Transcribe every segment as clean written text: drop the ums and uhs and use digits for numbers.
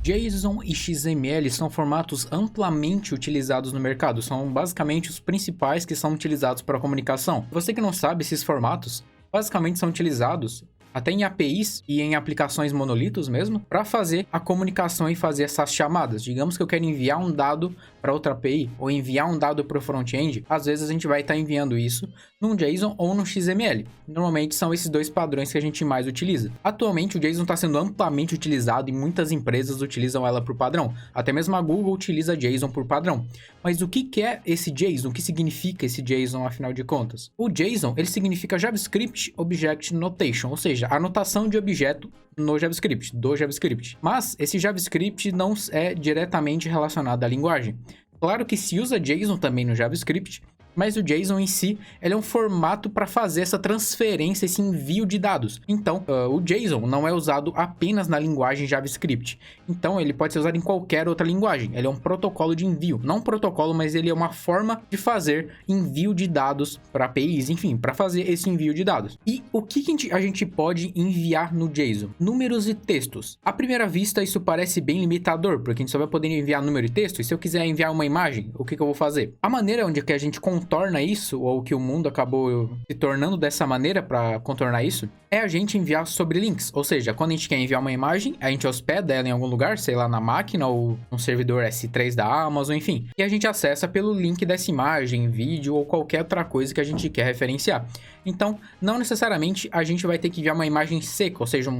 JSON e XML são formatos amplamente utilizados no mercado, são basicamente os principais que são utilizados para comunicação. Você que não sabe, esses formatos basicamente são utilizados até em APIs e em aplicações monolitos mesmo, para fazer a comunicação e fazer essas chamadas. Digamos que eu quero enviar um dado para outra API ou enviar um dado para o front-end, às vezes a gente vai estar enviando isso num JSON ou no XML. Normalmente são esses dois padrões que a gente mais utiliza. Atualmente o JSON está sendo amplamente utilizado e muitas empresas utilizam ela por padrão. Até mesmo a Google utiliza JSON por padrão. Mas o que é esse JSON? O que significa esse JSON afinal de contas? O JSON ele significa JavaScript Object Notation, ou seja, a notação de objeto no JavaScript, do JavaScript. Mas esse JavaScript não é diretamente relacionado à linguagem. Claro que se usa JSON também no JavaScript, mas o JSON em si, ele é um formato para fazer essa transferência, esse envio de dados. Então, o JSON não é usado apenas na linguagem JavaScript. Então, ele pode ser usado em qualquer outra linguagem. Ele é um protocolo de envio. Não um protocolo, mas ele é uma forma de fazer envio de dados para APIs, enfim, para fazer esse envio de dados. E o que a gente pode enviar no JSON? Números e textos. À primeira vista, isso parece bem limitador, porque a gente só vai poder enviar número e texto. E se eu quiser enviar uma imagem, o que eu vou fazer? A maneira onde que a gente contorna isso, ou que o mundo acabou se tornando dessa maneira para contornar isso, é a gente enviar sobre links. Ou seja, quando a gente quer enviar uma imagem, a gente hospeda ela em algum lugar, sei lá, na máquina ou no servidor S3 da Amazon, enfim. E a gente acessa pelo link dessa imagem, vídeo ou qualquer outra coisa que a gente quer referenciar. Então, não necessariamente a gente vai ter que enviar uma imagem seca, ou seja,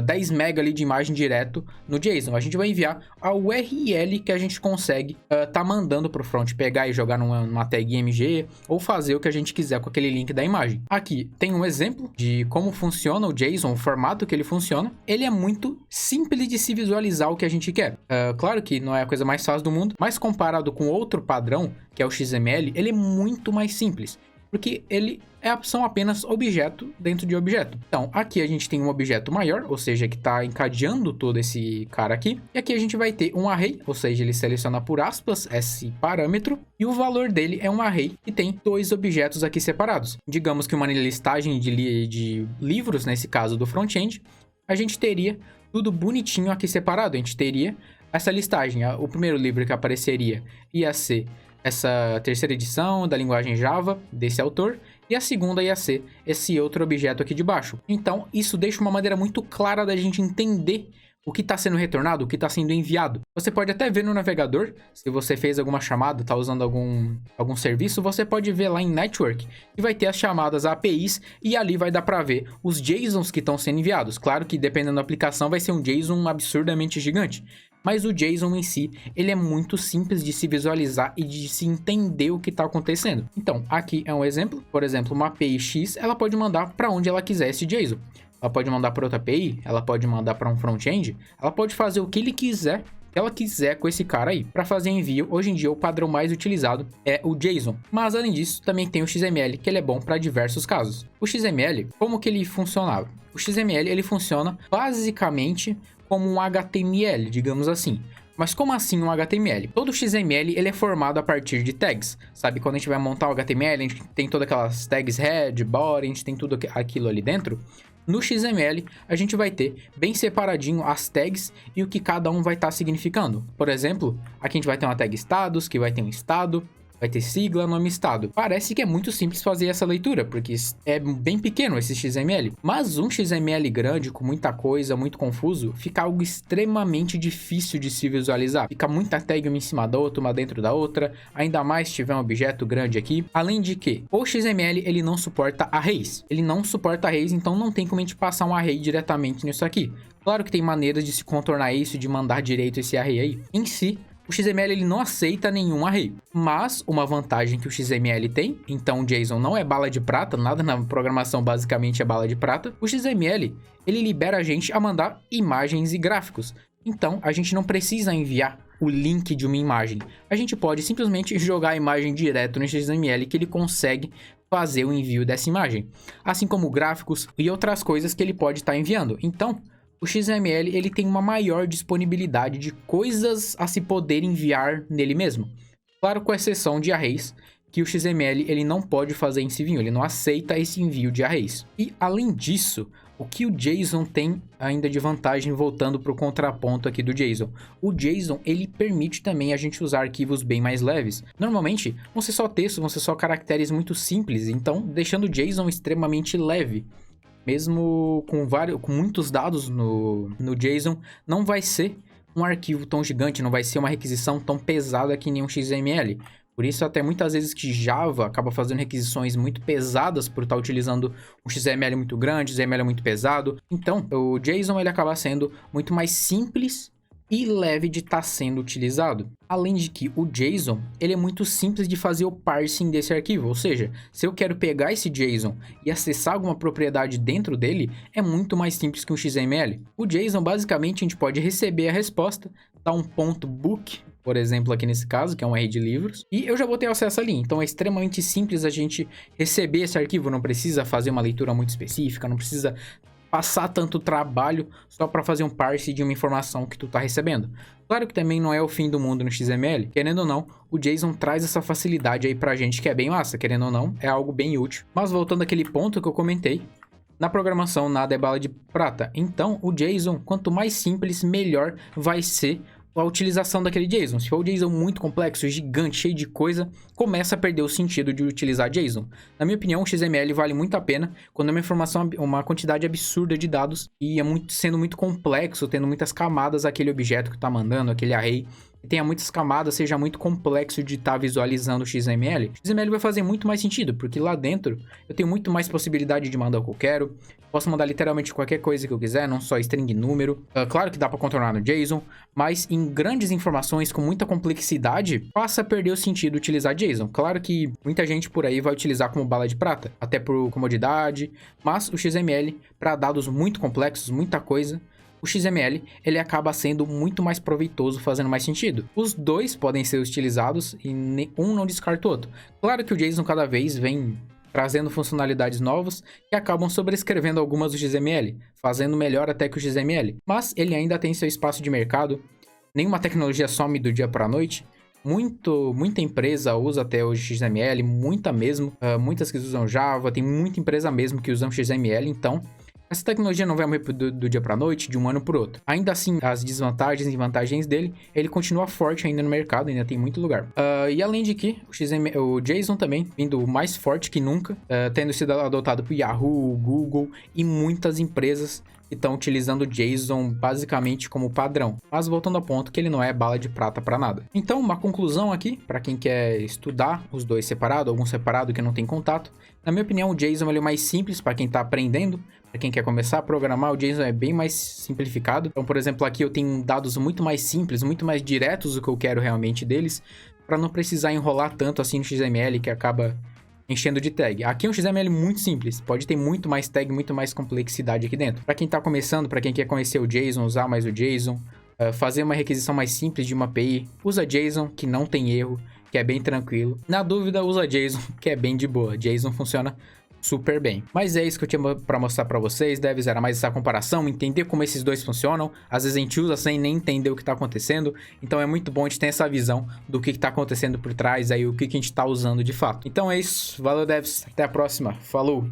10 MB ali de imagem direto no JSON. A gente vai enviar a URL que a gente consegue tá mandando para o front, pegar e jogar numa tag IMG ou fazer o que a gente quiser com aquele link da imagem. Aqui tem um exemplo de como funciona o JSON, o formato que ele funciona. Ele é muito simples de se visualizar o que a gente quer. Claro que não é a coisa mais fácil do mundo, mas comparado com outro padrão, que é o XML, ele é muito mais simples, porque ele são apenas objeto dentro de objeto. Então, aqui a gente tem um objeto maior, ou seja, que está encadeando todo esse cara aqui. E aqui a gente vai ter um array, ou seja, ele seleciona por aspas esse parâmetro. E o valor dele é um array que tem dois objetos aqui separados. Digamos que uma listagem de livros, nesse caso do front-end, a gente teria tudo bonitinho aqui separado. A gente teria essa listagem. O primeiro livro que apareceria ia ser essa terceira edição da linguagem Java, desse autor, e a segunda ia ser esse outro objeto aqui de baixo. Então, isso deixa uma maneira muito clara da gente entender o que está sendo retornado, o que está sendo enviado. Você pode até ver no navegador, se você fez alguma chamada, está usando algum serviço, você pode ver lá em Network, que vai ter as chamadas APIs, e ali vai dar para ver os JSONs que estão sendo enviados. Claro que dependendo da aplicação vai ser um JSON absurdamente gigante, mas o JSON em si, ele é muito simples de se visualizar e de se entender o que está acontecendo. Então, aqui é um exemplo. Por exemplo, uma API X, ela pode mandar para onde ela quiser esse JSON. Ela pode mandar para outra API, ela pode mandar para um front-end, ela pode fazer o que ela quiser com esse cara aí. Para fazer envio, hoje em dia o padrão mais utilizado é o JSON. Mas além disso, também tem o XML, que ele é bom para diversos casos. O XML, como que ele funcionava? O XML, ele funciona basicamente como um HTML, digamos assim. Mas como assim um HTML? Todo XML ele é formado a partir de tags. Sabe, quando a gente vai montar o HTML, a gente tem todas aquelas tags head, body, a gente tem tudo aquilo ali dentro. No XML, a gente vai ter bem separadinho as tags e o que cada um vai estar significando. Por exemplo, aqui a gente vai ter uma tag status, que vai ter um estado, vai ter sigla, nome, estado. Parece que é muito simples fazer essa leitura, porque é bem pequeno esse XML. Mas um XML grande, com muita coisa, muito confuso, fica algo extremamente difícil de se visualizar. Fica muita tag uma em cima da outra, uma dentro da outra, ainda mais se tiver um objeto grande aqui. Além de que o XML, ele não suporta arrays. Ele não suporta arrays, então não tem como a gente passar um array diretamente nisso aqui. Claro que tem maneiras de se contornar isso, de mandar direito esse array aí. Em si, o XML ele não aceita nenhum array, mas uma vantagem que o XML tem, então o JSON não é bala de prata, nada na programação basicamente é bala de prata. O XML, ele libera a gente a mandar imagens e gráficos, então a gente não precisa enviar o link de uma imagem. A gente pode simplesmente jogar a imagem direto no XML que ele consegue fazer o envio dessa imagem, assim como gráficos e outras coisas que ele pode estar enviando. Então, o XML ele tem uma maior disponibilidade de coisas a se poder enviar nele mesmo. Claro, com exceção de arrays, que o XML ele não pode fazer esse envio, ele não aceita esse envio de arrays. E além disso, O que o JSON tem ainda de vantagem, voltando para o contraponto aqui do JSON? O JSON, ele permite também a gente usar arquivos bem mais leves. Normalmente, vão ser só texto, vão ser só caracteres muito simples, então deixando o JSON extremamente leve. Mesmo com muitos dados no JSON, não vai ser um arquivo tão gigante, não vai ser uma requisição tão pesada que nem um XML. Por isso, até muitas vezes que Java acaba fazendo requisições muito pesadas por estar utilizando um XML muito grande, XML muito pesado. Então, o JSON ele acaba sendo muito mais simples e leve de estar sendo utilizado. Além de que o JSON ele é muito simples de fazer o parsing desse arquivo, ou seja, se eu quero pegar esse JSON e acessar alguma propriedade dentro dele, é muito mais simples que um XML. O JSON, basicamente, a gente pode receber a resposta, dar um ponto book, por exemplo, aqui nesse caso, que é um array de livros, e eu já vou ter acesso ali. Então é extremamente simples a gente receber esse arquivo, não precisa fazer uma leitura muito específica, não precisa passar tanto trabalho só para fazer um parse de uma informação que tu tá recebendo. Claro que também não é o fim do mundo no XML, querendo ou não, o JSON traz essa facilidade aí pra gente que é bem massa, querendo ou não, é algo bem útil. Mas voltando àquele ponto que eu comentei, na programação nada é bala de prata, então o JSON, quanto mais simples, melhor vai ser a utilização daquele JSON. Se for um JSON muito complexo, gigante, cheio de coisa, começa a perder o sentido de utilizar JSON. Na minha opinião, o XML vale muito a pena quando é uma informação, uma quantidade absurda de dados e sendo muito complexo, tendo muitas camadas aquele objeto que está mandando, aquele array, que tenha muitas camadas, seja muito complexo de estar visualizando o XML. O XML vai fazer muito mais sentido, porque lá dentro eu tenho muito mais possibilidade de mandar o que eu quero. Posso mandar literalmente qualquer coisa que eu quiser, não só string número. Claro que dá para contornar no JSON, mas em grandes informações com muita complexidade, passa a perder o sentido utilizar JSON. Claro que muita gente por aí vai utilizar como bala de prata, até por comodidade, mas o XML, para dados muito complexos, muita coisa, o XML ele acaba sendo muito mais proveitoso, fazendo mais sentido. Os dois podem ser utilizados e um não descarta o outro. Claro que o JSON cada vez vem trazendo funcionalidades novas que acabam sobrescrevendo algumas do XML, fazendo melhor até que o XML. Mas ele ainda tem seu espaço de mercado, nenhuma tecnologia some do dia para a noite. Muita empresa usa até hoje XML, muita mesmo, muitas que usam Java, tem muita empresa mesmo que usam XML, então essa tecnologia não vai morrer do dia para a noite, de um ano para outro. Ainda assim, as desvantagens e vantagens dele, ele continua forte ainda no mercado, ainda tem muito lugar. E além de que, o JSON também, vindo mais forte que nunca, tendo sido adotado por Yahoo, Google e muitas empresas que estão utilizando o JSON basicamente como padrão. Mas voltando ao ponto que ele não é bala de prata para nada. Então, uma conclusão aqui, para quem quer estudar os dois separados, algum separado que não tem contato. Na minha opinião, o JSON ele é mais simples para quem está aprendendo. Para quem quer começar a programar, o JSON é bem mais simplificado. Então, por exemplo, aqui eu tenho dados muito mais simples, muito mais diretos do que eu quero realmente deles, para não precisar enrolar tanto assim no XML que acaba enchendo de tag. Aqui é um XML muito simples, pode ter muito mais tag, muito mais complexidade aqui dentro. Para quem está começando, para quem quer conhecer o JSON, usar mais o JSON, fazer uma requisição mais simples de uma API, usa JSON, que não tem erro, que é bem tranquilo. Na dúvida, usa JSON, que é bem de boa. JSON funciona super bem. Mas é isso que eu tinha para mostrar para vocês. Deve ser mais essa comparação, entender como esses dois funcionam. Às vezes a gente usa sem nem entender o que está acontecendo. Então é muito bom a gente ter essa visão do que está acontecendo por trás, aí o que a gente está usando de fato. Então é isso. Valeu, devs. Até a próxima. Falou!